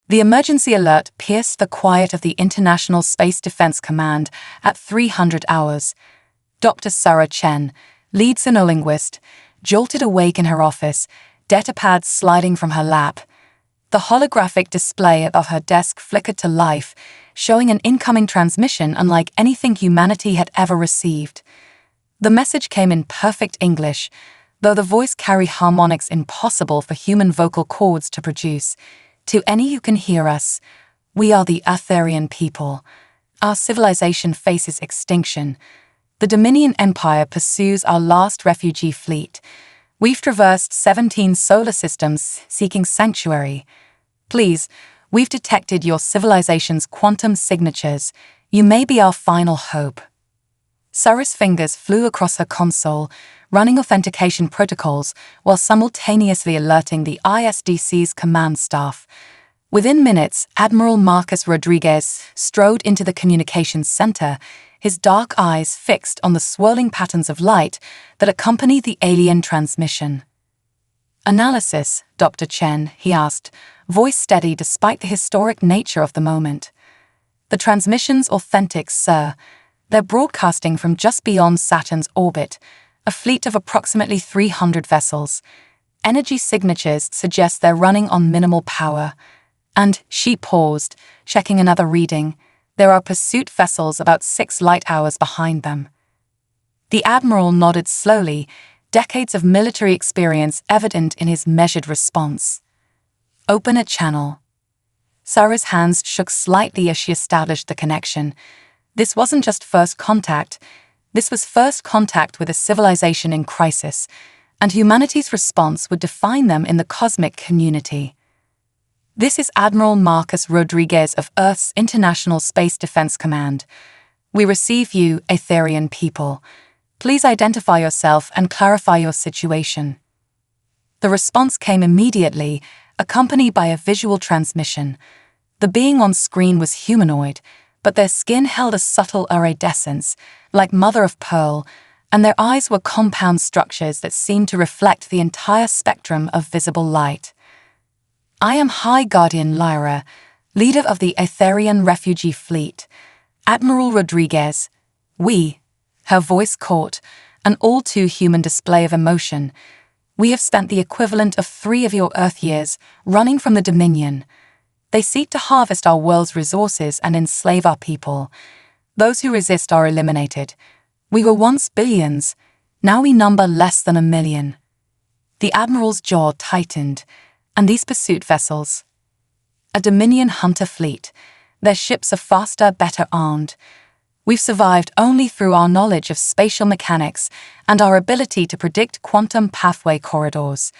The emergency alert pierced the quiet of the International Space Defense Command at 300 hours. Dr. Sarah Chen, lead sinolinguist, jolted awake in her office, datapads sliding from her lap. The holographic display above her desk flickered to life, showing an incoming transmission unlike anything humanity had ever received. The message came in perfect English, though the voice carried harmonics impossible for human vocal cords to produce. To any who can hear us, we are the Arthurian people. Our civilization faces extinction. The Dominion Empire pursues our last refugee fleet. We've traversed 17 solar systems seeking sanctuary. Please, we've detected your civilization's quantum signatures. You may be our final hope. Sarah's fingers flew across her console, running authentication protocols while simultaneously alerting the ISDC's command staff. Within minutes, Admiral Marcus Rodriguez strode into the communications center, his dark eyes fixed on the swirling patterns of light that accompany the alien transmission. "Analysis, Dr. Chen," he asked, voice steady despite the historic nature of the moment. "The transmission's authentic, sir. They're broadcasting from just beyond Saturn's orbit, a fleet of approximately 300 vessels. Energy signatures suggest they're running on minimal power." And she paused, checking another reading. There are pursuit vessels about 6 light hours behind them. The Admiral nodded slowly, decades of military experience evident in his measured response. "Open a channel." Sarah's hands shook slightly as she established the connection. This wasn't just first contact. This was first contact with a civilization in crisis, and humanity's response would define them in the cosmic community. "This is Admiral Marcus Rodriguez of Earth's International Space Defense Command. We receive you, Aetherian people. Please identify yourself and clarify your situation." The response came immediately, accompanied by a visual transmission. The being on screen was humanoid, but their skin held a subtle iridescence, like mother of pearl, and their eyes were compound structures that seemed to reflect the entire spectrum of visible light. "I am High Guardian Lyra, leader of the Aetherian refugee fleet. Admiral Rodriguez, we," her voice caught, an all-too-human display of emotion, "we have spent the equivalent of 3 of your Earth years running from the Dominion. They seek to harvest our world's resources and enslave our people. Those who resist are eliminated. We were once billions. Now we number less than 1 million." The Admiral's jaw tightened. "And these pursuit vessels?" "A Dominion hunter fleet. Their ships are faster, better armed. We've survived only through our knowledge of spatial mechanics and our ability to predict quantum pathway corridors.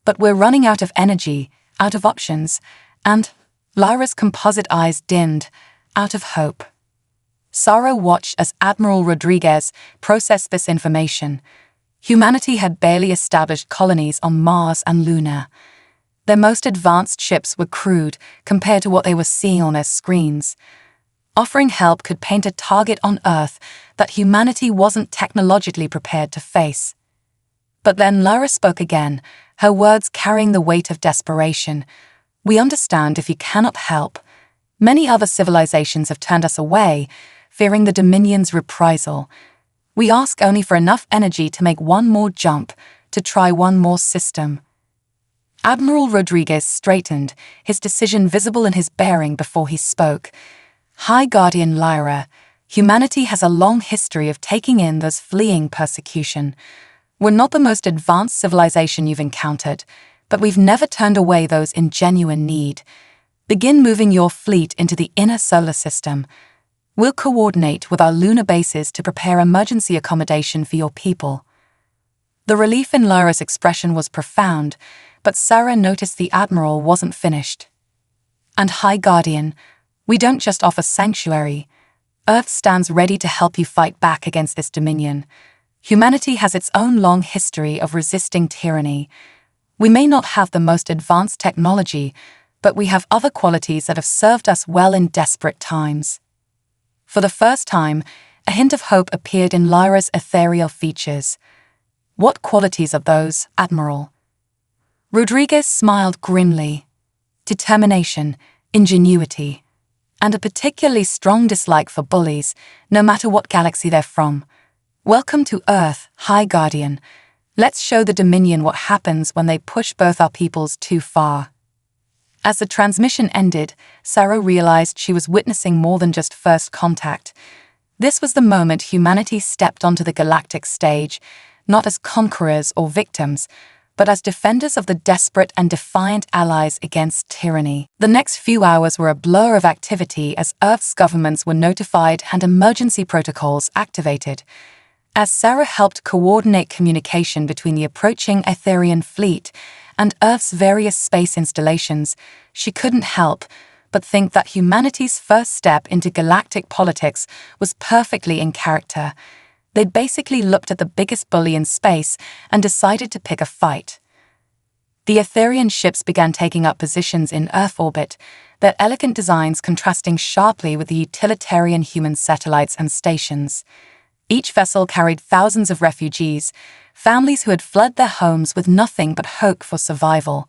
But we're running out of energy, out of options, and..." Lyra's composite eyes dimmed, out of hope. Sarah watched as Admiral Rodriguez processed this information. Humanity had barely established colonies on Mars and Luna. Their most advanced ships were crude compared to what they were seeing on their screens. Offering help could paint a target on Earth that humanity wasn't technologically prepared to face. But then Lyra spoke again, her words carrying the weight of desperation. "We understand if you cannot help. Many other civilizations have turned us away, fearing the Dominion's reprisal. We ask only for enough energy to make one more jump, to try one more system." Admiral Rodriguez straightened, his decision visible in his bearing before he spoke. "High Guardian Lyra, humanity has a long history of taking in those fleeing persecution. We're not the most advanced civilization you've encountered, but we've never turned away those in genuine need. Begin moving your fleet into the inner solar system. We'll coordinate with our lunar bases to prepare emergency accommodation for your people." The relief in Lyra's expression was profound, but Sarah noticed the Admiral wasn't finished. "And High Guardian, we don't just offer sanctuary. Earth stands ready to help you fight back against this Dominion. Humanity has its own long history of resisting tyranny. We may not have the most advanced technology, but we have other qualities that have served us well in desperate times." For the first time, a hint of hope appeared in Lyra's ethereal features. "What qualities are those, Admiral?" Rodriguez smiled grimly. "Determination, ingenuity, and a particularly strong dislike for bullies, no matter what galaxy they're from. Welcome to Earth, High Guardian. Let's show the Dominion what happens when they push both our peoples too far. As the transmission ended, Sarah realized she was witnessing more than just first contact. This was the moment humanity stepped onto the galactic stage, not as conquerors or victims, but as defenders of the desperate and defiant allies against tyranny. The next few hours were a blur of activity as Earth's governments were notified and emergency protocols activated. As Sarah helped coordinate communication between the approaching Etherian fleet and Earth's various space installations, she couldn't help but think that humanity's first step into galactic politics was perfectly in character. They'd basically looked at the biggest bully in space and decided to pick a fight. The Etherian ships began taking up positions in Earth orbit, their elegant designs contrasting sharply with the utilitarian human satellites and stations. Each vessel carried thousands of refugees, families who had fled their homes with nothing but hope for survival.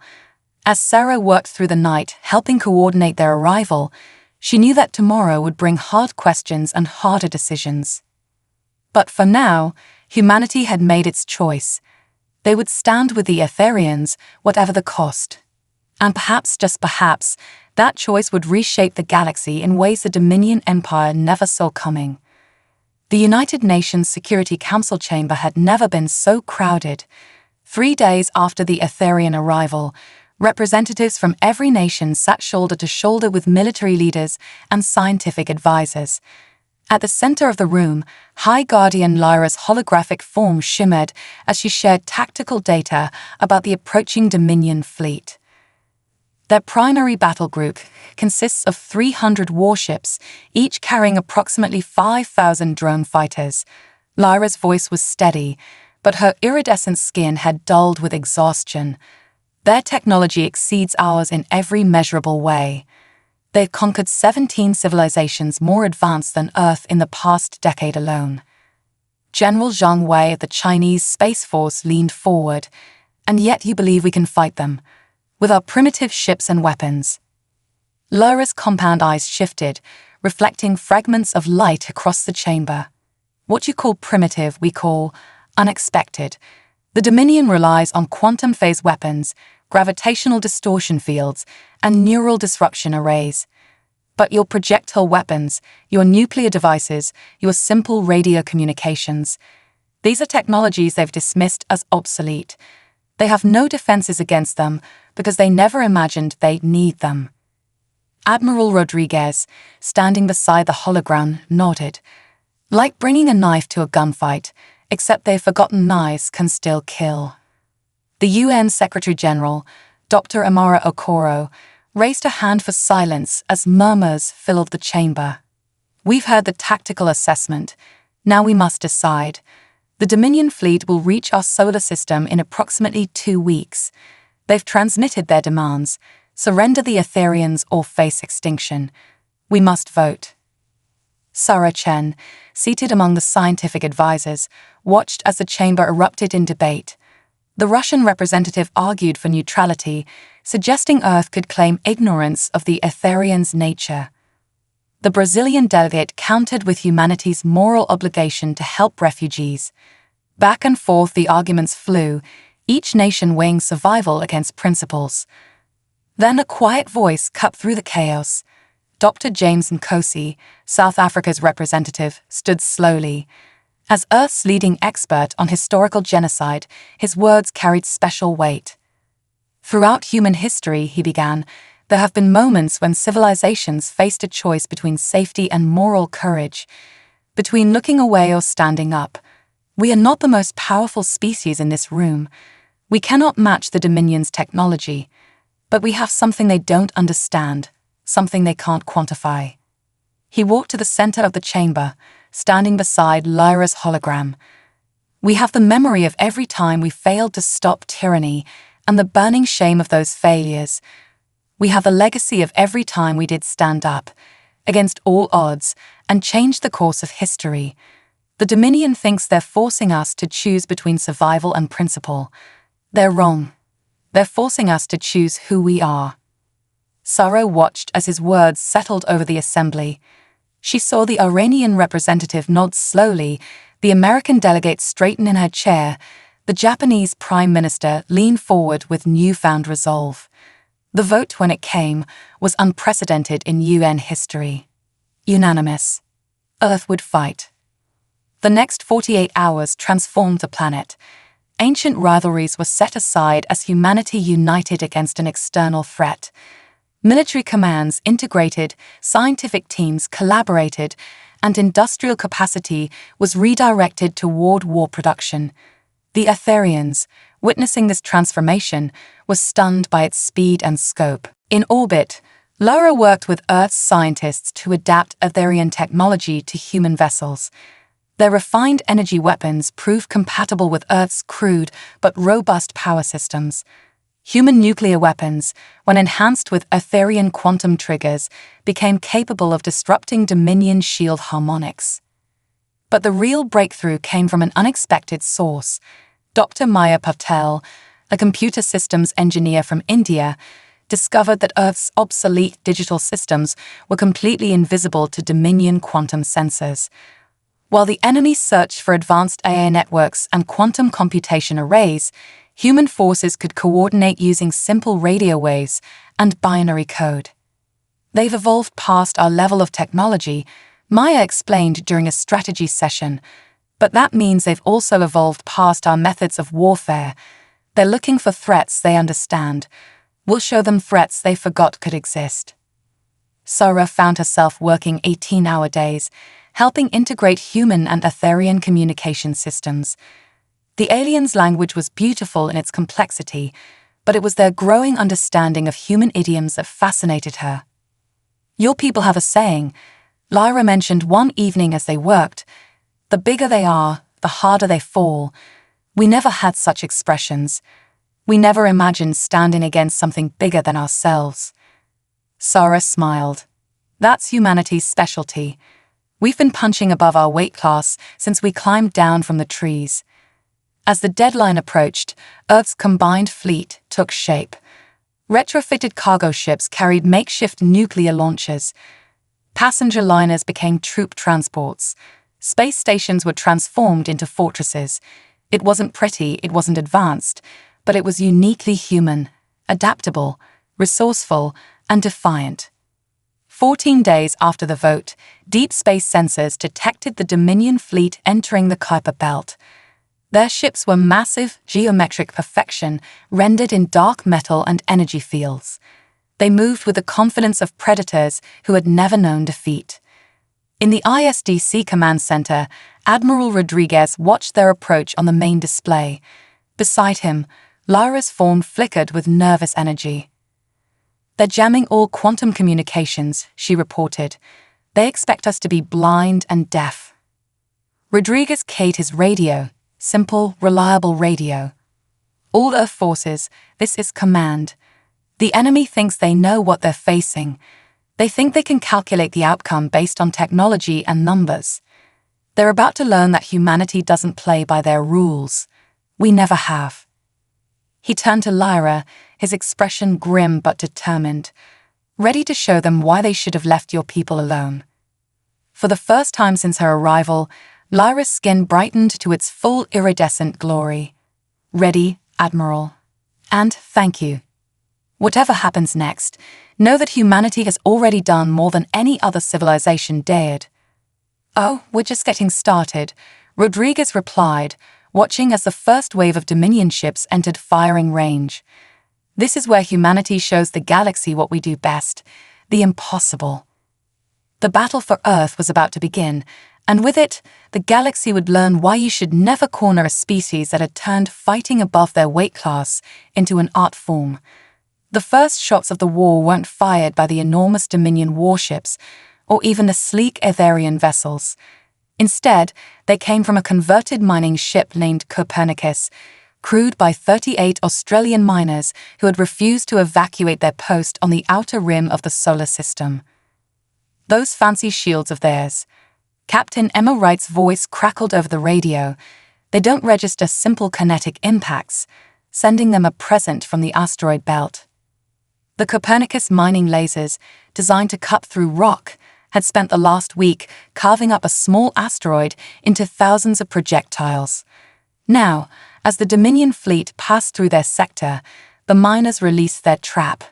As Sarah worked through the night, helping coordinate their arrival, she knew that tomorrow would bring hard questions and harder decisions. But for now, humanity had made its choice. They would stand with the Etherians, whatever the cost. And perhaps, just perhaps, that choice would reshape the galaxy in ways the Dominion Empire never saw coming. The United Nations Security Council chamber had never been so crowded. 3 days after the Etherian arrival, representatives from every nation sat shoulder to shoulder with military leaders and scientific advisors. At the center of the room, High Guardian Lyra's holographic form shimmered as she shared tactical data about the approaching Dominion fleet. Their primary battle group consists of 300 warships, each carrying approximately 5,000 drone fighters. Lyra's voice was steady, but her iridescent skin had dulled with exhaustion. Their technology exceeds ours in every measurable way. They've conquered 17 civilizations more advanced than Earth in the past decade alone. General Zhang Wei of the Chinese Space Force leaned forward. And yet you believe we can fight them, with our primitive ships and weapons. Lyra's compound eyes shifted, reflecting fragments of light across the chamber. What you call primitive, we call unexpected. The Dominion relies on quantum phase weapons, gravitational distortion fields, and neural disruption arrays. But your projectile weapons, your nuclear devices, your simple radio communications, these are technologies they've dismissed as obsolete. They have no defenses against them because they never imagined they'd need them. Admiral Rodriguez, standing beside the hologram, nodded. Like bringing a knife to a gunfight, except they've forgotten knives can still kill. The UN Secretary-General, Dr. Amara Okoro, raised a hand for silence as murmurs filled the chamber. We've heard the tactical assessment. Now we must decide. The Dominion fleet will reach our solar system in approximately 2 weeks. They've transmitted their demands. Surrender the Etherians or face extinction. We must vote. Sarah Chen, seated among the scientific advisors, watched as the chamber erupted in debate. The Russian representative argued for neutrality, suggesting Earth could claim ignorance of the Etherians' nature. The Brazilian delegate countered with humanity's moral obligation to help refugees. Back and forth the arguments flew, each nation weighing survival against principles. Then a quiet voice cut through the chaos. Dr. James Nkosi, South Africa's representative, stood slowly. As Earth's leading expert on historical genocide, his words carried special weight. Throughout human history, he began, there have been moments when civilizations faced a choice between safety and moral courage, between looking away or standing up. We are not the most powerful species in this room. We cannot match the Dominion's technology, but we have something they don't understand, something they can't quantify. He walked to the center of the chamber, standing beside Lyra's hologram. We have the memory of every time we failed to stop tyranny and the burning shame of those failures. We have the legacy of every time we did stand up, against all odds, and change the course of history. The Dominion thinks they're forcing us to choose between survival and principle. They're wrong. They're forcing us to choose who we are. Sarah watched as his words settled over the assembly. She saw the Iranian representative nod slowly, the American delegate straighten in her chair, the Japanese prime minister lean forward with newfound resolve. The vote, when it came, was unprecedented in UN history. Unanimous. Earth would fight. The next 48 hours transformed the planet. Ancient rivalries were set aside as humanity united against an external threat. Military commands integrated, scientific teams collaborated, and industrial capacity was redirected toward war production. The Eartharians, witnessing this transformation, were stunned by its speed and scope. In orbit, Lara worked with Earth's scientists to adapt Eartharian technology to human vessels. Their refined energy weapons proved compatible with Earth's crude but robust power systems. Human nuclear weapons, when enhanced with Eartharian quantum triggers, became capable of disrupting Dominion shield harmonics. But the real breakthrough came from an unexpected source. Dr. Maya Patel, a computer systems engineer from India, discovered that Earth's obsolete digital systems were completely invisible to Dominion quantum sensors. While the enemy searched for advanced AI networks and quantum computation arrays, human forces could coordinate using simple radio waves and binary code. They've evolved past our level of technology, Maya explained during a strategy session, but that means they've also evolved past our methods of warfare. They're looking for threats they understand. We'll show them threats they forgot could exist. Sarah found herself working 18-hour days, helping integrate human and Eartharian communication systems. The aliens' language was beautiful in its complexity, but it was their growing understanding of human idioms that fascinated her. "Your people have a saying," Lyra mentioned one evening as they worked. "The bigger they are, the harder they fall. We never had such expressions. We never imagined standing against something bigger than ourselves." Sarah smiled. "That's humanity's specialty. We've been punching above our weight class since we climbed down from the trees." As the deadline approached, Earth's combined fleet took shape. Retrofitted cargo ships carried makeshift nuclear launchers. Passenger liners became troop transports. Space stations were transformed into fortresses. It wasn't pretty, it wasn't advanced, but it was uniquely human, adaptable, resourceful, and defiant. 14 days after the vote, deep space sensors detected the Dominion fleet entering the Kuiper Belt. Their ships were massive, geometric perfection, rendered in dark metal and energy fields. They moved with the confidence of predators who had never known defeat. In the ISDC command center, Admiral Rodriguez watched their approach on the main display. Beside him, Lyra's form flickered with nervous energy. "They're jamming all quantum communications," she reported. "They expect us to be blind and deaf." Rodriguez keyed his radio. Simple, reliable radio. "All Earth forces, this is command. The enemy thinks they know what they're facing. They think they can calculate the outcome based on technology and numbers. They're about to learn that humanity doesn't play by their rules. We never have." He turned to Lyra, his expression grim but determined, ready to show them why they should have left your people alone. For the first time since her arrival, Lyra's skin brightened to its full iridescent glory. "Ready, Admiral. And thank you. Whatever happens next, know that humanity has already done more than any other civilization dared." "Oh, we're just getting started," Rodriguez replied, watching as the first wave of Dominion ships entered firing range. "This is where humanity shows the galaxy what we do best, the impossible." The battle for Earth was about to begin, and with it, the galaxy would learn why you should never corner a species that had turned fighting above their weight class into an art form. The first shots of the war weren't fired by the enormous Dominion warships, or even the sleek Eartharian vessels. Instead, they came from a converted mining ship named Copernicus, crewed by 38 Australian miners who had refused to evacuate their post on the outer rim of the solar system. "Those fancy shields of theirs," Captain Emma Wright's voice crackled over the radio. "They don't register simple kinetic impacts, sending them a present from the asteroid belt." The Copernicus mining lasers, designed to cut through rock, had spent the last week carving up a small asteroid into thousands of projectiles. Now, as the Dominion fleet passed through their sector, the miners released their trap.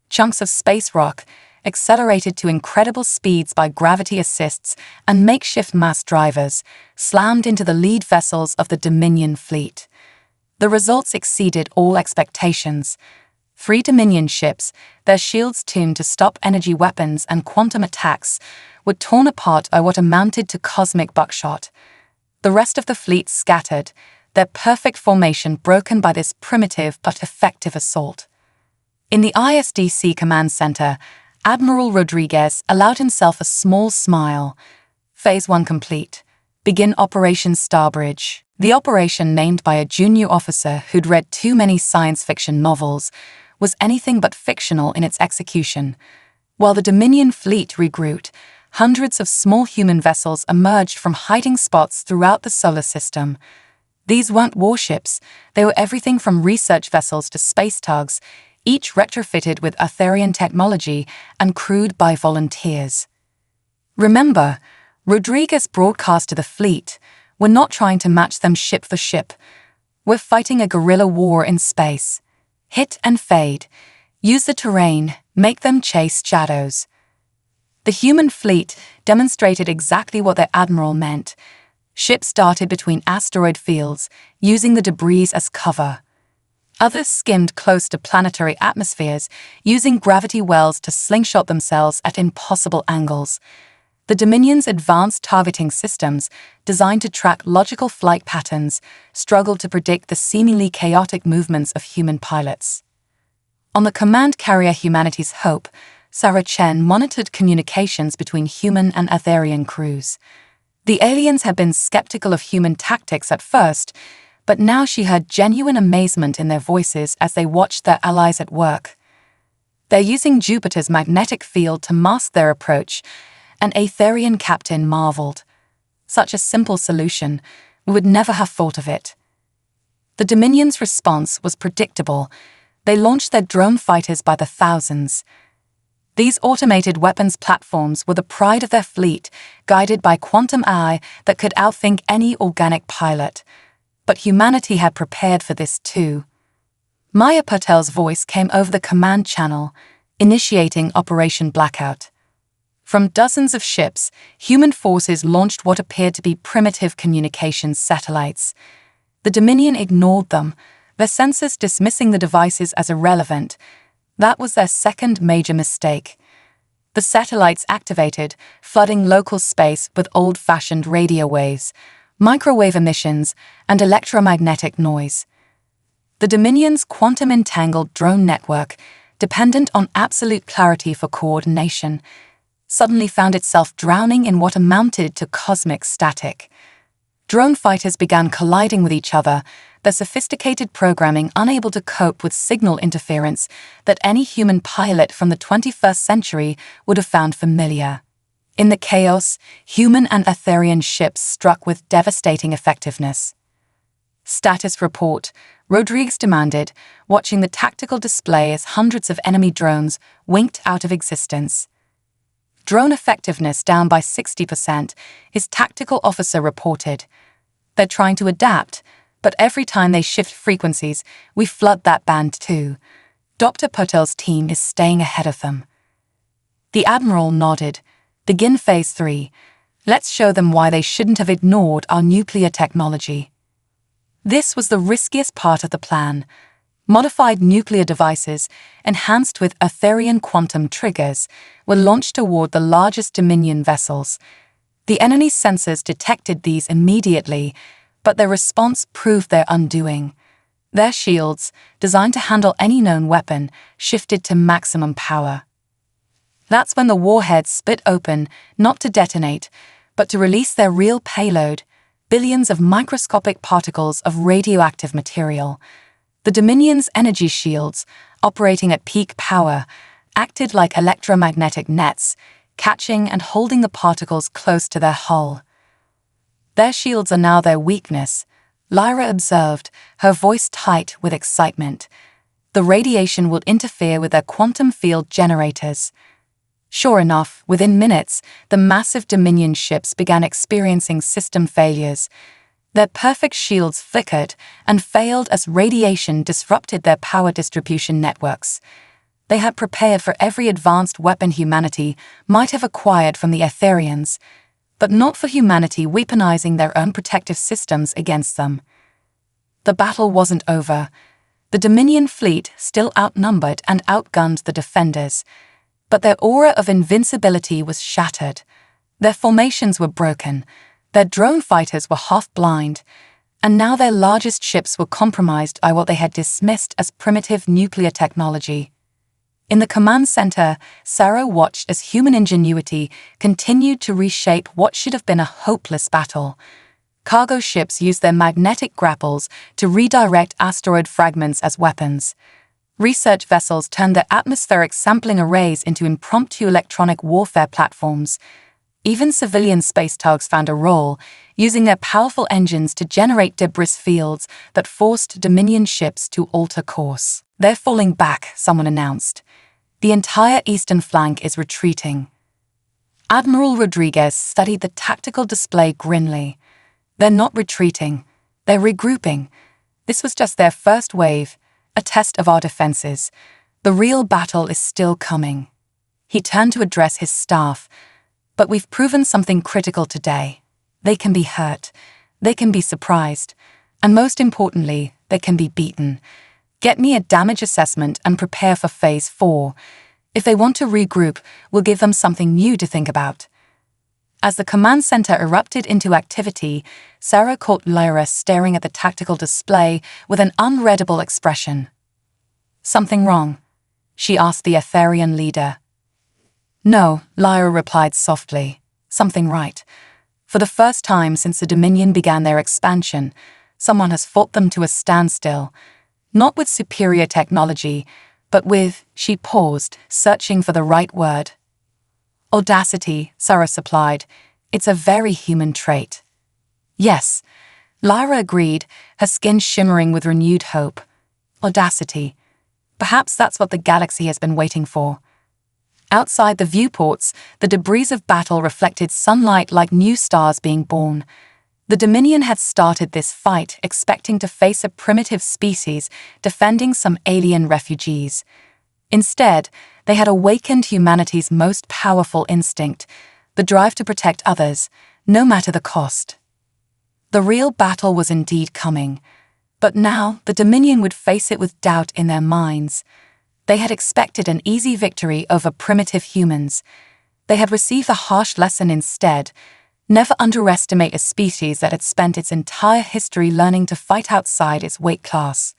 Chunks of space rock, accelerated to incredible speeds by gravity assists and makeshift mass drivers, slammed into the lead vessels of the Dominion fleet. The results exceeded all expectations. 3 Dominion ships, their shields tuned to stop energy weapons and quantum attacks, were torn apart by what amounted to cosmic buckshot. The rest of the fleet scattered, their perfect formation broken by this primitive but effective assault. In the ISDC command center, Admiral Rodriguez allowed himself a small smile. Phase 1 complete. Begin Operation Starbridge. The operation, named by a junior officer who'd read too many science fiction novels, was anything but fictional in its execution. While the Dominion fleet regrouped, hundreds of small human vessels emerged from hiding spots throughout the solar system. These weren't warships, they were everything from research vessels to space tugs, each retrofitted with Arthurian technology and crewed by volunteers. Remember, Rodriguez broadcast to the fleet, "We're not trying to match them ship for ship. We're fighting a guerrilla war in space. Hit and fade. Use the terrain, make them chase shadows." The human fleet demonstrated exactly what their admiral meant. Ships darted between asteroid fields, using the debris as cover. Others skimmed close to planetary atmospheres, using gravity wells to slingshot themselves at impossible angles. The Dominion's advanced targeting systems, designed to track logical flight patterns, struggled to predict the seemingly chaotic movements of human pilots. On the command carrier Humanity's Hope, Sarah Chen monitored communications between human and Arthurian crews. The aliens had been skeptical of human tactics at first, but now she heard genuine amazement in their voices as they watched their allies at work. They're using Jupiter's magnetic field to mask their approach, an Aetherian captain marveled. Such a simple solution, we would never have thought of it. The Dominion's response was predictable. They launched their drone fighters by the thousands. These automated weapons platforms were the pride of their fleet, guided by quantum AI that could outthink any organic pilot. But humanity had prepared for this too. Maya Patel's voice came over the command channel, initiating Operation Blackout. From dozens of ships, human forces launched what appeared to be primitive communications satellites. The Dominion ignored them, their sensors dismissing the devices as irrelevant. That was their second major mistake. The satellites activated, flooding local space with old-fashioned radio waves, microwave emissions, and electromagnetic noise. The Dominion's quantum-entangled drone network, dependent on absolute clarity for coordination, suddenly found itself drowning in what amounted to cosmic static. Drone fighters began colliding with each other, their sophisticated programming unable to cope with signal interference that any human pilot from the 21st century would have found familiar. In the chaos, human and Arthurian ships struck with devastating effectiveness. "Status report," Rodriguez demanded, watching the tactical display as hundreds of enemy drones winked out of existence. "Drone effectiveness down by 60%, his tactical officer reported. They're trying to adapt, but every time they shift frequencies, we flood that band too. Dr. Patel's team is staying ahead of them." The Admiral nodded. "Begin Phase 3. Let's show them why they shouldn't have ignored our nuclear technology." This was the riskiest part of the plan. Modified nuclear devices, enhanced with Arthurian quantum triggers, were launched toward the largest Dominion vessels. The enemy's sensors detected these immediately, but their response proved their undoing. Their shields, designed to handle any known weapon, shifted to maximum power. That's when the warheads split open, not to detonate, but to release their real payload, billions of microscopic particles of radioactive material. The Dominion's energy shields, operating at peak power, acted like electromagnetic nets, catching and holding the particles close to their hull. "Their shields are now their weakness," Lyra observed, her voice tight with excitement. The radiation would interfere with their quantum field generators. Sure enough, within minutes, the massive Dominion ships began experiencing system failures. Their perfect shields flickered and failed as radiation disrupted their power distribution networks. They had prepared for every advanced weapon humanity might have acquired from the Etherians, but not for humanity weaponizing their own protective systems against them. The battle wasn't over. The Dominion fleet still outnumbered and outgunned the defenders, but their aura of invincibility was shattered. Their formations were broken, their drone fighters were half-blind, and now their largest ships were compromised by what they had dismissed as primitive nuclear technology. In the command center, Sarah watched as human ingenuity continued to reshape what should have been a hopeless battle. Cargo ships used their magnetic grapples to redirect asteroid fragments as weapons. Research vessels turned their atmospheric sampling arrays into impromptu electronic warfare platforms. Even civilian space tugs found a role, using their powerful engines to generate debris fields that forced Dominion ships to alter course. "They're falling back," someone announced. "The entire eastern flank is retreating." Admiral Rodriguez studied the tactical display grimly. "They're not retreating. They're regrouping. This was just their first wave, a test of our defenses. The real battle is still coming." He turned to address his staff. "But we've proven something critical today. They can be hurt. They can be surprised. And most importantly, they can be beaten. Get me a damage assessment and prepare for Phase 4. If they want to regroup, we'll give them something new to think about." As the command center erupted into activity, Sarah caught Lyra staring at the tactical display with an unreadable expression. "Something wrong?" she asked the Etherian leader. "No," Lyra replied softly. "Something right. For the first time since the Dominion began their expansion, someone has fought them to a standstill. Not with superior technology, but with," she paused, searching for the right word. "Audacity," Sarah supplied. "It's a very human trait." "Yes," Lyra agreed, her skin shimmering with renewed hope. "Audacity. Perhaps that's what the galaxy has been waiting for." Outside the viewports, the debris of battle reflected sunlight like new stars being born. The Dominion had started this fight expecting to face a primitive species defending some alien refugees. Instead, they had awakened humanity's most powerful instinct, the drive to protect others, no matter the cost. The real battle was indeed coming, but now the Dominion would face it with doubt in their minds. They had expected an easy victory over primitive humans. They had received a harsh lesson instead. Never underestimate a species that had spent its entire history learning to fight outside its weight class.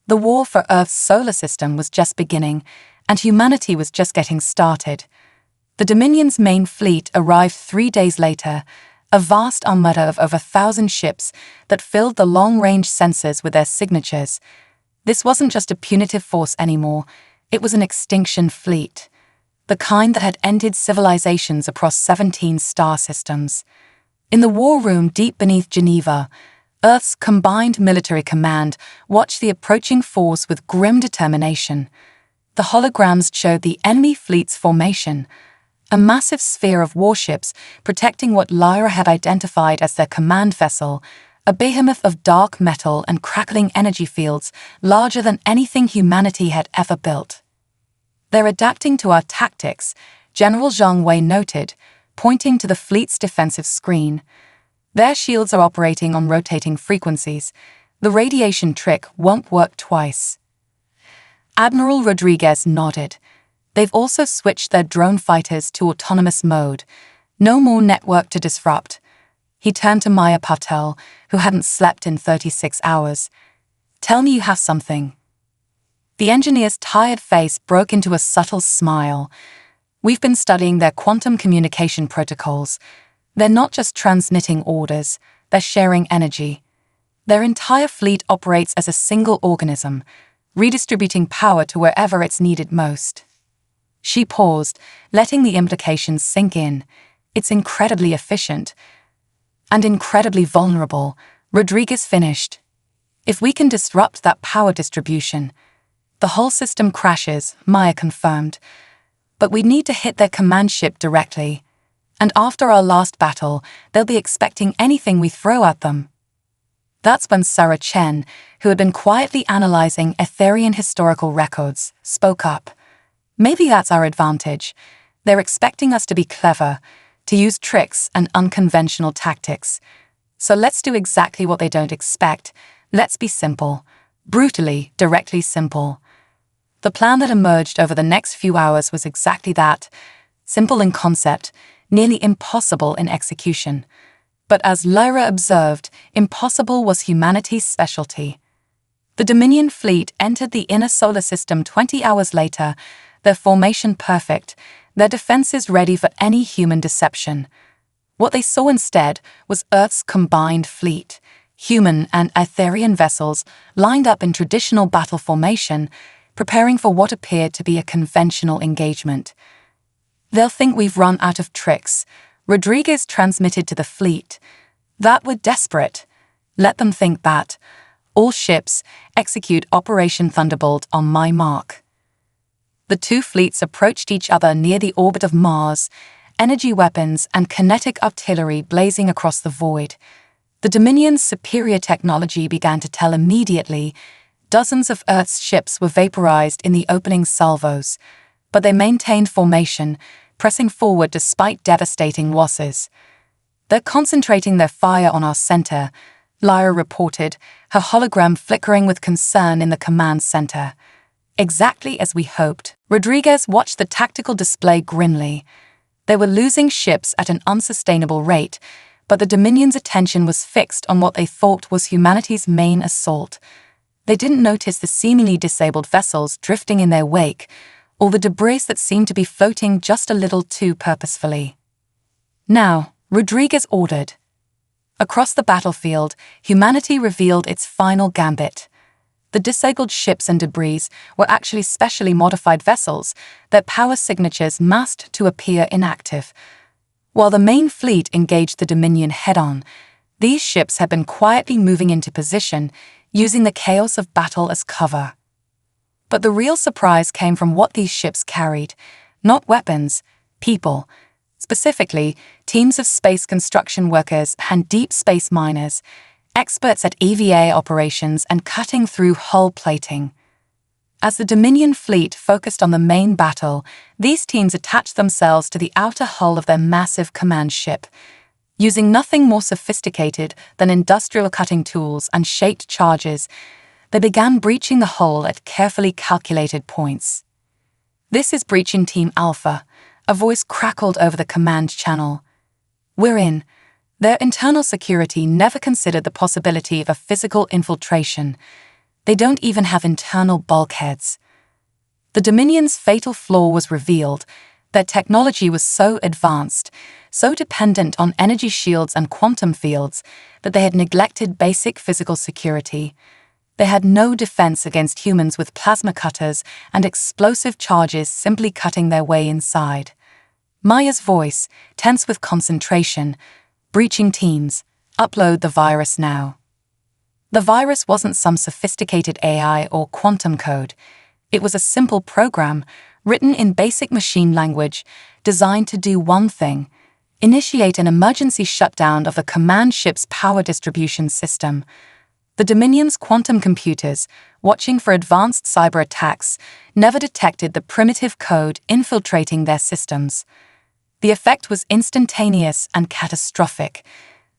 The war for Earth's solar system was just beginning, and humanity was just getting started. The Dominion's main fleet arrived 3 days later, a vast armada of over 1,000 ships that filled the long-range sensors with their signatures. This wasn't just a punitive force anymore, it was an extinction fleet. The kind that had ended civilizations across 17 star systems. In the war room deep beneath Geneva, Earth's combined military command watched the approaching force with grim determination. The holograms showed the enemy fleet's formation, a massive sphere of warships protecting what Lyra had identified as their command vessel, a behemoth of dark metal and crackling energy fields larger than anything humanity had ever built. "They're adapting to our tactics," General Zhang Wei noted, pointing to the fleet's defensive screen. "Their shields are operating on rotating frequencies. The radiation trick won't work twice." Admiral Rodriguez nodded. "They've also switched their drone fighters to autonomous mode. No more network to disrupt." He turned to Maya Patel, who hadn't slept in 36 hours. "Tell me you have something." The engineer's tired face broke into a subtle smile. "We've been studying their quantum communication protocols. They're not just transmitting orders, they're sharing energy. Their entire fleet operates as a single organism, redistributing power to wherever it's needed most." She paused, letting the implications sink in. "It's incredibly efficient. And incredibly vulnerable," Rodriguez finished. "If we can disrupt that power distribution, The whole system crashes, Maya confirmed. But we'd need to hit their command ship directly. And after our last battle, they'll be expecting anything we throw at them. That's when Sarah Chen, who had been quietly analyzing Etherian historical records, spoke up. Maybe that's our advantage. They're expecting us to be clever, to use tricks and unconventional tactics. So let's do exactly what they don't expect. Let's be simple. Brutally, directly simple. The plan that emerged over the next few hours was exactly that. Simple in concept, nearly impossible in execution. But as Lyra observed, impossible was humanity's specialty. The Dominion fleet entered the inner solar system 20 hours later, their formation perfect, their defenses ready for any human deception. What they saw instead was Earth's combined fleet, human and Etherian vessels lined up in traditional battle formation, preparing for what appeared to be a conventional engagement. They'll think we've run out of tricks, Rodriguez transmitted to the fleet. That we're desperate. Let them think that. All ships execute Operation Thunderbolt on my mark. The two fleets approached each other near the orbit of Mars, energy weapons and kinetic artillery blazing across the void. The Dominion's superior technology began to tell immediately. Dozens of Earth's ships were vaporized in the opening salvos, but they maintained formation, pressing forward despite devastating losses. They're concentrating their fire on our center, Lyra reported, her hologram flickering with concern in the command center. Exactly as we hoped. Rodriguez watched the tactical display grimly. They were losing ships at an unsustainable rate, but the Dominion's attention was fixed on what they thought was humanity's main assault. They didn't notice the seemingly disabled vessels drifting in their wake, or the debris that seemed to be floating just a little too purposefully. Now, Rodriguez ordered. Across the battlefield, humanity revealed its final gambit. The disabled ships and debris were actually specially modified vessels, their power signatures masked to appear inactive. While the main fleet engaged the Dominion head-on, these ships had been quietly moving into position, using the chaos of battle as cover. But the real surprise came from what these ships carried, not weapons, people. Specifically, teams of space construction workers and deep space miners, experts at EVA operations and cutting through hull plating. As the Dominion fleet focused on the main battle, these teams attached themselves to the outer hull of their massive command ship. Using nothing more sophisticated than industrial cutting tools and shaped charges, they began breaching the hull at carefully calculated points. "This is breaching Team Alpha," a voice crackled over the command channel. "We're in." Their internal security never considered the possibility of a physical infiltration. They don't even have internal bulkheads. The Dominion's fatal flaw was revealed. Their technology was so advanced, so dependent on energy shields and quantum fields, that they had neglected basic physical security. They had no defense against humans with plasma cutters and explosive charges simply cutting their way inside. Maya's voice, tense with concentration. "Breaching teams, upload the virus now." The virus wasn't some sophisticated AI or quantum code. It was a simple program, written in basic machine language, designed to do one thing: initiate an emergency shutdown of the command ship's power distribution system. The Dominion's quantum computers, watching for advanced cyber attacks, never detected the primitive code infiltrating their systems. The effect was instantaneous and catastrophic.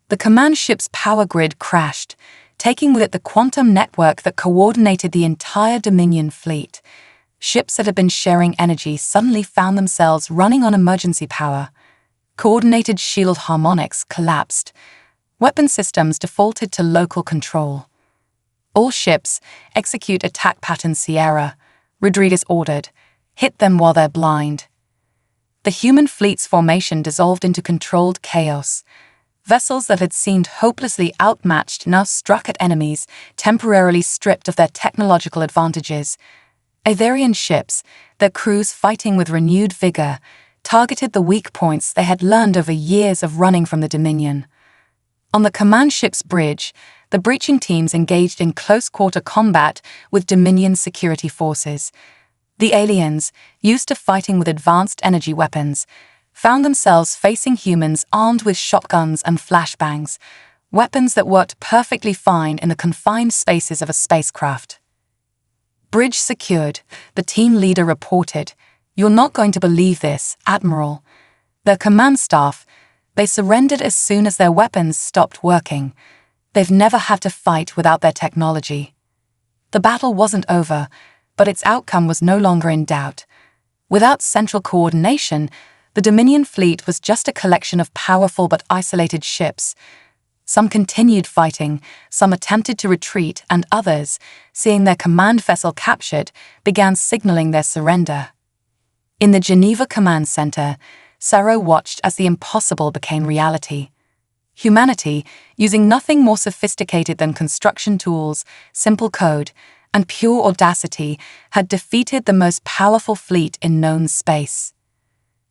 The command ship's power grid crashed, taking with it the quantum network that coordinated the entire Dominion fleet. Ships that had been sharing energy suddenly found themselves running on emergency power. Coordinated shield harmonics collapsed. Weapon systems defaulted to local control. "All ships, execute attack pattern Sierra," Rodriguez ordered. "Hit them while they're blind." The human fleet's formation dissolved into controlled chaos. Vessels that had seemed hopelessly outmatched now struck at enemies, temporarily stripped of their technological advantages. Etherian ships, their crews fighting with renewed vigor, targeted the weak points they had learned over years of running from the Dominion. On the command ship's bridge, the breaching teams engaged in close-quarter combat with Dominion security forces. The aliens, used to fighting with advanced energy weapons, found themselves facing humans armed with shotguns and flashbangs, weapons that worked perfectly fine in the confined spaces of a spacecraft. Bridge secured, the team leader reported. "You're not going to believe this, Admiral." Their command staff, they surrendered as soon as their weapons stopped working. They've never had to fight without their technology. The battle wasn't over, but its outcome was no longer in doubt. Without central coordination, the Dominion fleet was just a collection of powerful but isolated ships. Some continued fighting, some attempted to retreat, and others, seeing their command vessel captured, began signaling their surrender. In the Geneva Command Center, Sarah watched as the impossible became reality. Humanity, using nothing more sophisticated than construction tools, simple code, and pure audacity, had defeated the most powerful fleet in known space.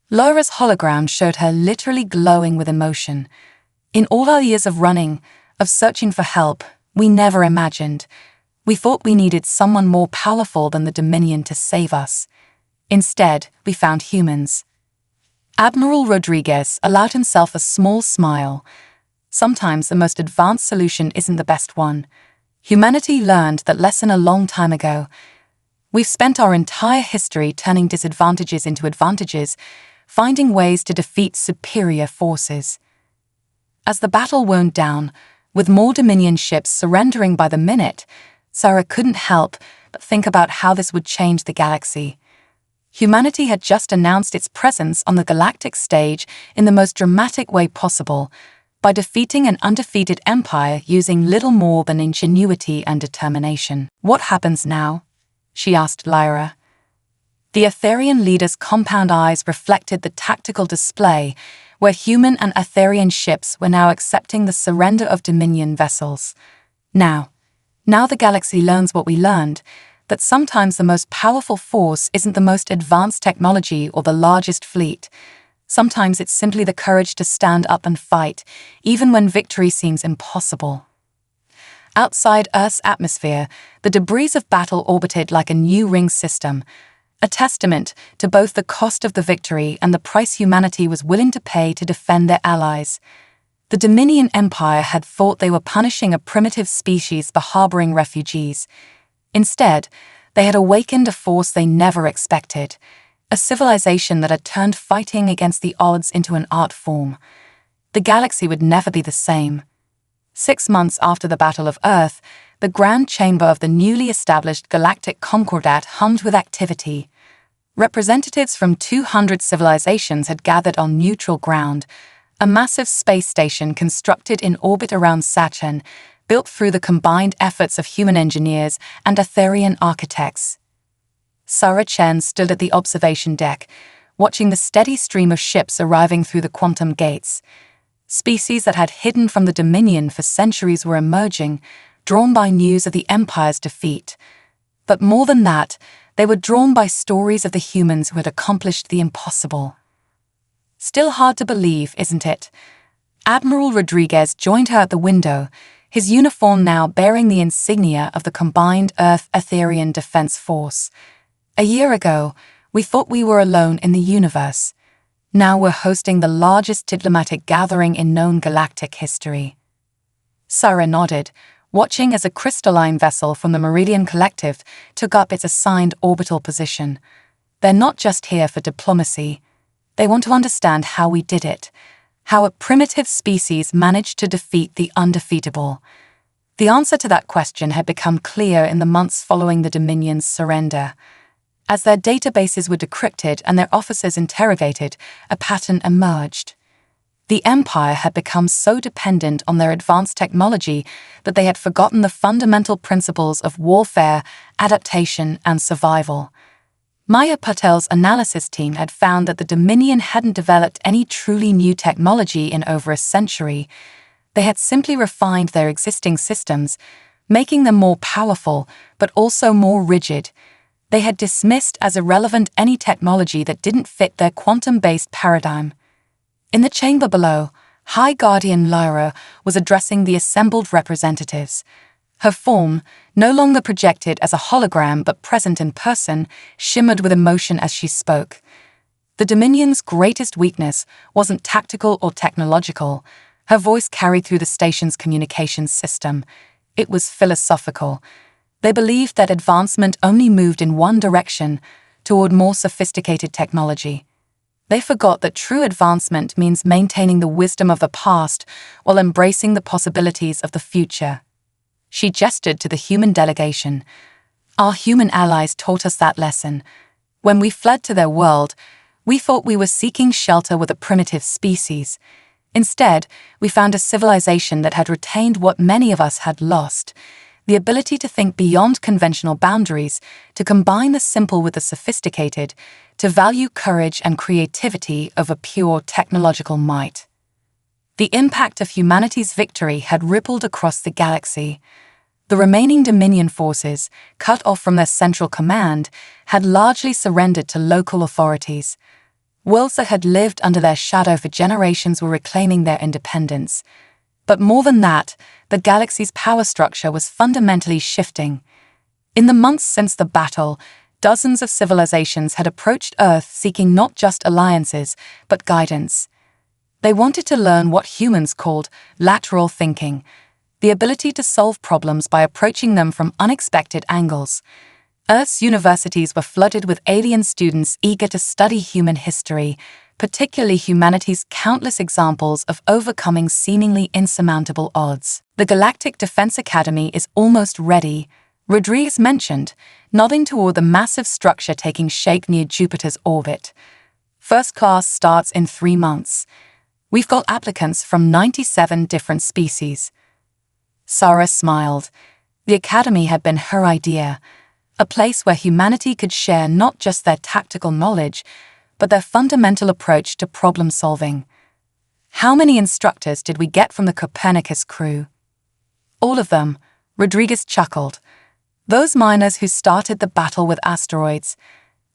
Laura's hologram showed her literally glowing with emotion. "In all our years of running, of searching for help, we never imagined. We thought we needed someone more powerful than the Dominion to save us. Instead, we found humans." Admiral Rodriguez allowed himself a small smile. Sometimes the most advanced solution isn't the best one. Humanity learned that lesson a long time ago. We've spent our entire history turning disadvantages into advantages, finding ways to defeat superior forces. As the battle wound down, with more Dominion ships surrendering by the minute, Sarah couldn't help but think about how this would change the galaxy. Humanity had just announced its presence on the galactic stage in the most dramatic way possible, by defeating an undefeated empire using little more than ingenuity and determination. "What happens now?" she asked Lyra. The Etherian leader's compound eyes reflected the tactical display, where human and Etherian ships were now accepting the surrender of Dominion vessels. Now the galaxy learns what we learned, that sometimes the most powerful force isn't the most advanced technology or the largest fleet. Sometimes it's simply the courage to stand up and fight, even when victory seems impossible. Outside Earth's atmosphere, the debris of battle orbited like a new ring system, a testament to both the cost of the victory and the price humanity was willing to pay to defend their allies. The Dominion Empire had thought they were punishing a primitive species for harboring refugees. Instead, they had awakened a force they never expected, a civilization that had turned fighting against the odds into an art form. The galaxy would never be the same. 6 months after the Battle of Earth, the grand chamber of the newly established Galactic Concordat hummed with activity. Representatives from 200 civilizations had gathered on neutral ground, a massive space station constructed in orbit around Saturn, built through the combined efforts of human engineers and Etherian architects. Sarah Chen stood at the observation deck, watching the steady stream of ships arriving through the quantum gates. Species that had hidden from the Dominion for centuries were emerging, drawn by news of the Empire's defeat. But more than that, they were drawn by stories of the humans who had accomplished the impossible. Still hard to believe, isn't it? Admiral Rodriguez joined her at the window, his uniform now bearing the insignia of the combined Earth-Etherian Defense Force. "A year ago, we thought we were alone in the universe. Now we're hosting the largest diplomatic gathering in known galactic history." Sarah nodded, watching as a crystalline vessel from the Meridian Collective took up its assigned orbital position. "They're not just here for diplomacy. They want to understand how we did it, how a primitive species managed to defeat the undefeatable." The answer to that question had become clear in the months following the Dominion's surrender. As their databases were decrypted and their officers interrogated, a pattern emerged. The Empire had become so dependent on their advanced technology that they had forgotten the fundamental principles of warfare, adaptation, and survival. Maya Patel's analysis team had found that the Dominion hadn't developed any truly new technology in over a century. They had simply refined their existing systems, making them more powerful, but also more rigid. They had dismissed as irrelevant any technology that didn't fit their quantum-based paradigm. In the chamber below, High Guardian Lyra was addressing the assembled representatives. Her form, no longer projected as a hologram but present in person, shimmered with emotion as she spoke. The Dominion's greatest weakness wasn't tactical or technological. Her voice carried through the station's communications system. It was philosophical. They believed that advancement only moved in one direction, toward more sophisticated technology. They forgot that true advancement means maintaining the wisdom of the past while embracing the possibilities of the future. She gestured to the human delegation. Our human allies taught us that lesson. When we fled to their world, we thought we were seeking shelter with a primitive species. Instead, we found a civilization that had retained what many of us had lost: the ability to think beyond conventional boundaries, to combine the simple with the sophisticated, to value courage and creativity over pure technological might. The impact of humanity's victory had rippled across the galaxy. The remaining Dominion forces, cut off from their central command, had largely surrendered to local authorities. Worlds that had lived under their shadow for generations were reclaiming their independence. But more than that, the galaxy's power structure was fundamentally shifting. In the months since the battle, dozens of civilizations had approached Earth seeking not just alliances, but guidance. They wanted to learn what humans called lateral thinking, the ability to solve problems by approaching them from unexpected angles. Earth's universities were flooded with alien students eager to study human history, particularly humanity's countless examples of overcoming seemingly insurmountable odds. The Galactic Defense Academy is almost ready, Rodriguez mentioned, nodding toward the massive structure taking shape near Jupiter's orbit. First class starts in 3 months. We've got applicants from 97 different species. Sarah smiled. The Academy had been her idea, a place where humanity could share not just their tactical knowledge, but their fundamental approach to problem-solving. How many instructors did we get from the Copernicus crew? All of them, Rodriguez chuckled. Those miners who started the battle with asteroids.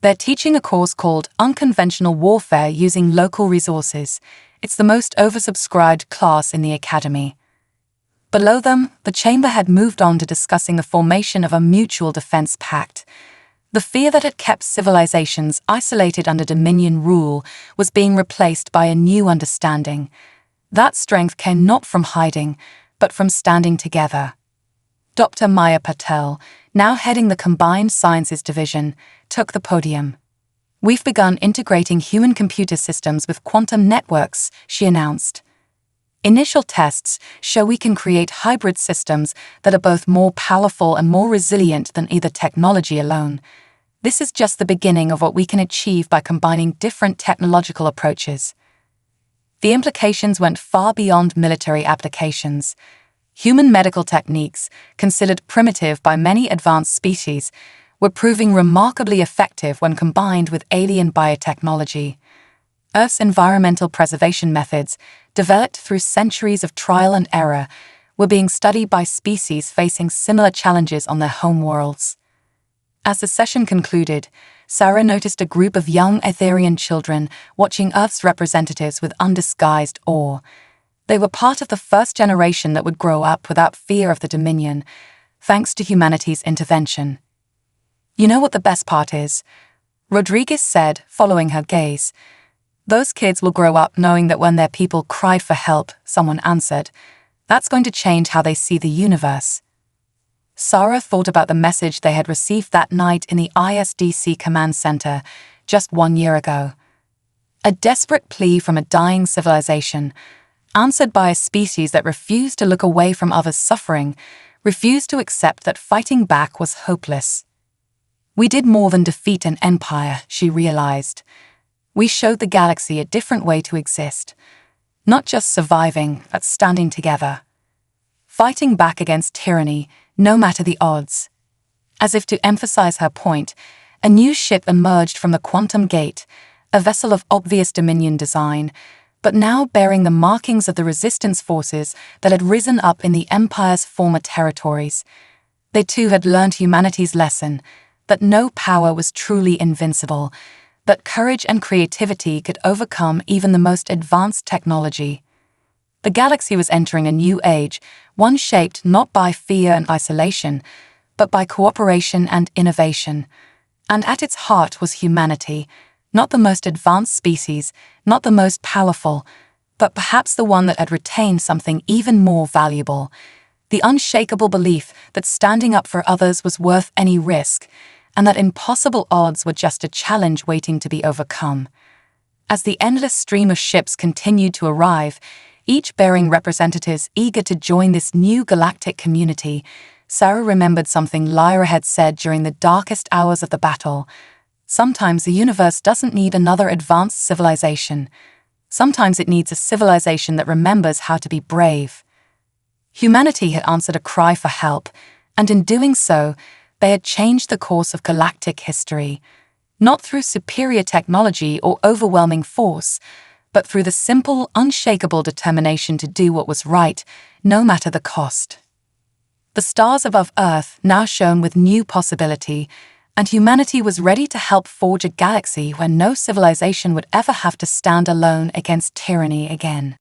They're teaching a course called Unconventional Warfare Using Local Resources. It's the most oversubscribed class in the Academy. Below them, the chamber had moved on to discussing the formation of a mutual defense pact. The fear that had kept civilizations isolated under Dominion rule was being replaced by a new understanding. That strength came not from hiding, but from standing together. Dr. Maya Patel, now heading the Combined Sciences Division, took the podium. We've begun integrating human-computer systems with quantum networks, she announced. Initial tests show we can create hybrid systems that are both more powerful and more resilient than either technology alone. This is just the beginning of what we can achieve by combining different technological approaches. The implications went far beyond military applications. Human medical techniques, considered primitive by many advanced species, were proving remarkably effective when combined with alien biotechnology. Earth's environmental preservation methods, developed through centuries of trial and error, were being studied by species facing similar challenges on their homeworlds. As the session concluded, Sarah noticed a group of young Etherian children watching Earth's representatives with undisguised awe. They were part of the first generation that would grow up without fear of the Dominion, thanks to humanity's intervention. You know what the best part is? Rodriguez said, following her gaze. Those kids will grow up knowing that when their people cry for help, someone answered. That's going to change how they see the universe. Sarah thought about the message they had received that night in the ISDC command center just 1 year ago. A desperate plea from a dying civilization, answered by a species that refused to look away from others' suffering, refused to accept that fighting back was hopeless. We did more than defeat an empire, she realized. We showed the galaxy a different way to exist. Not just surviving, but standing together. Fighting back against tyranny, no matter the odds. As if to emphasize her point, a new ship emerged from the Quantum Gate, a vessel of obvious Dominion design, but now bearing the markings of the resistance forces that had risen up in the Empire's former territories. They too had learned humanity's lesson, that no power was truly invincible, that courage and creativity could overcome even the most advanced technology. The galaxy was entering a new age, one shaped not by fear and isolation, but by cooperation and innovation. And at its heart was humanity, not the most advanced species, not the most powerful, but perhaps the one that had retained something even more valuable: the unshakable belief that standing up for others was worth any risk, and that impossible odds were just a challenge waiting to be overcome. As the endless stream of ships continued to arrive, each bearing representatives eager to join this new galactic community, Sarah remembered something Lyra had said during the darkest hours of the battle. Sometimes the universe doesn't need another advanced civilization. Sometimes it needs a civilization that remembers how to be brave. Humanity had answered a cry for help, and in doing so, they had changed the course of galactic history, not through superior technology or overwhelming force, but through the simple, unshakable determination to do what was right, no matter the cost. The stars above Earth now shone with new possibility, and humanity was ready to help forge a galaxy where no civilization would ever have to stand alone against tyranny again.